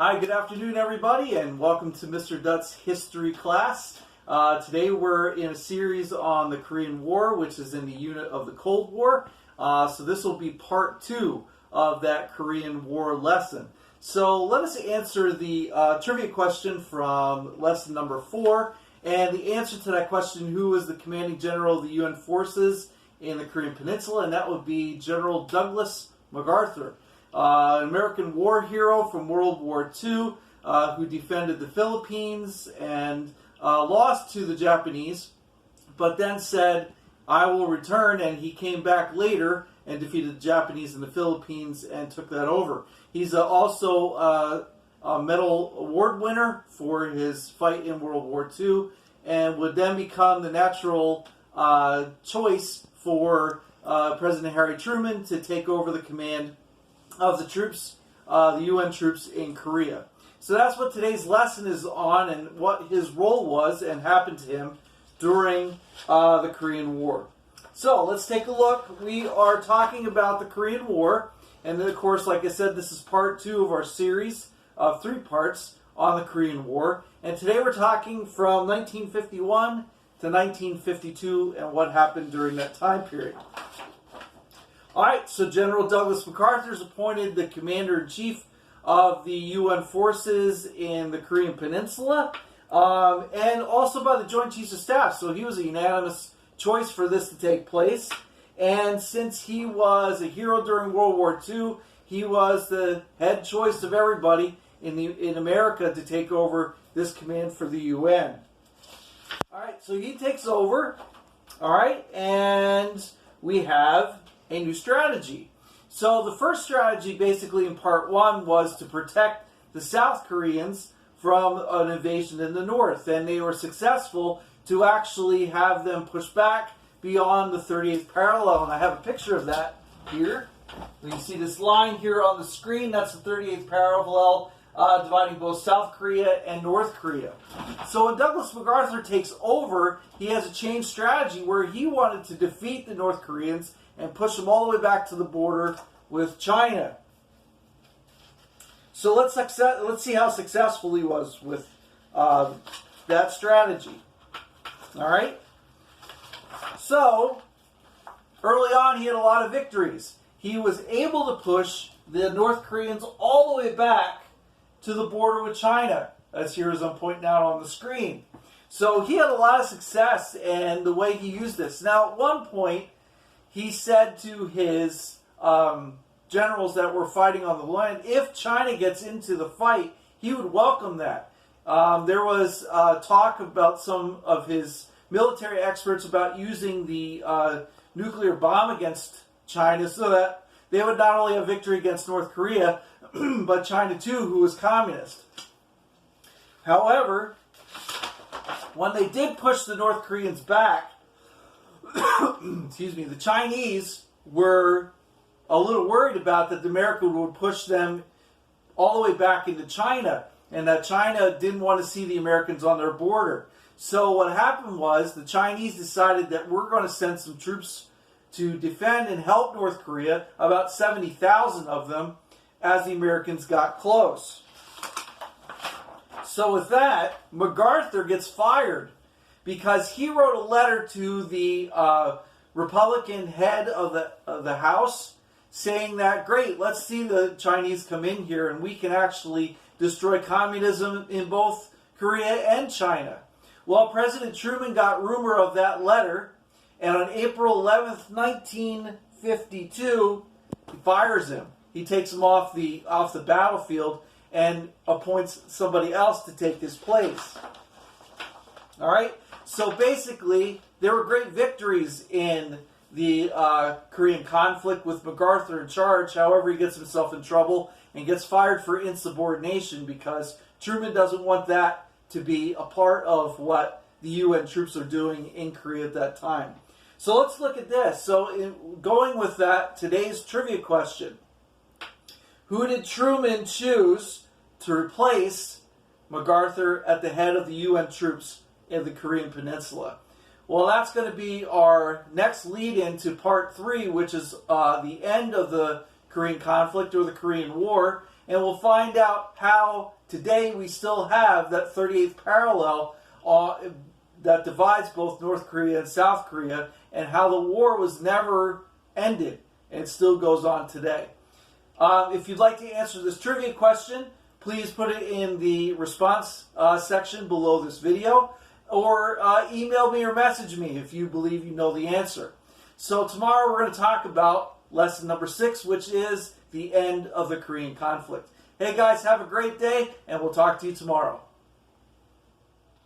Hi, good afternoon, everybody, and welcome to Mr. Dutt's history class. Today we're in a series on the Korean War, which is in the unit of the Cold War. So this will be part 2 of that Korean War lesson. So let us answer the trivia question from lesson number 4. And the answer to that question, who was the commanding general of the UN forces in the Korean Peninsula? And that would be General Douglas MacArthur. An American war hero from World War II who defended the Philippines and lost to the Japanese, but then said, I will return, and he came back later and defeated the Japanese in the Philippines and took that over. He's also a Medal Award winner for his fight in World War II and would then become the natural choice for President Harry Truman to take over the command of the troops, the UN troops in Korea. So that's what today's lesson is on, and what his role was and happened to him during the Korean War. So let's take a look. We are talking about the Korean War, and then of course, like I said, this is part 2 of our series of 3 parts on the Korean War. And today we're talking from 1951 to 1952 and what happened during that time period. Alright, so General Douglas MacArthur is appointed the Commander-in-Chief of the UN forces in the Korean Peninsula, and also by the Joint Chiefs of Staff. So he was a unanimous choice for this to take place. And since he was a hero during World War II, he was the head choice of everybody in America to take over this command for the UN. Alright, so he takes over. Alright, and we have a new strategy. So the first strategy basically in part 1 was to protect the South Koreans from an invasion in the north, and they were successful to actually have them push back beyond the 38th parallel, and I have a picture of that here. You can see this line here on the screen. That's the 38th parallel dividing both South Korea and North Korea. So when Douglas MacArthur takes over, he has a changed strategy where he wanted to defeat the North Koreans and push them all the way back to the border with China. So let's see how successful he was with that strategy. All right. So early on, he had a lot of victories. He was able to push the North Koreans all the way back to the border with China, as here as I'm pointing out on the screen. So he had a lot of success in the way he used this. Now, at one point, he said to his generals that were fighting on the line, if China gets into the fight, he would welcome that. There was talk about some of his military experts about using the nuclear bomb against China so that they would not only have victory against North Korea, but China too, who was communist. However, when they did push the North Koreans back, excuse me, the Chinese were a little worried about that America would push them all the way back into China, and that China didn't want to see the Americans on their border. So what happened was the Chinese decided that we're going to send some troops to defend and help North Korea, about 70,000 of them, as the Americans got close. So with that, MacArthur gets fired because he wrote a letter to the Republican head of the House saying that, great, let's see the Chinese come in here and we can actually destroy communism in both Korea and China. Well, President Truman got rumor of that letter, and on April 11th, 1952, he fires him. He takes him off the battlefield and appoints somebody else to take his place. All right? So basically, there were great victories in the Korean conflict with MacArthur in charge. However, he gets himself in trouble and gets fired for insubordination because Truman doesn't want that to be a part of what the UN troops are doing in Korea at that time. So let's look at this. So going with that, today's trivia question. Who did Truman choose to replace MacArthur at the head of the UN troops in the Korean Peninsula? Well, that's going to be our next lead-in to part 3, which is the end of the Korean conflict or the Korean War. and we'll find out how today we still have that 38th parallel that divides both North Korea and South Korea, and how the war was never ended and it still goes on today. If you'd like to answer this trivia question, please put it in the response section below this video, or email me or message me if you believe you know the answer. So tomorrow we're going to talk about lesson number 6, which is the end of the Korean conflict. Hey guys, have a great day, and we'll talk to you tomorrow.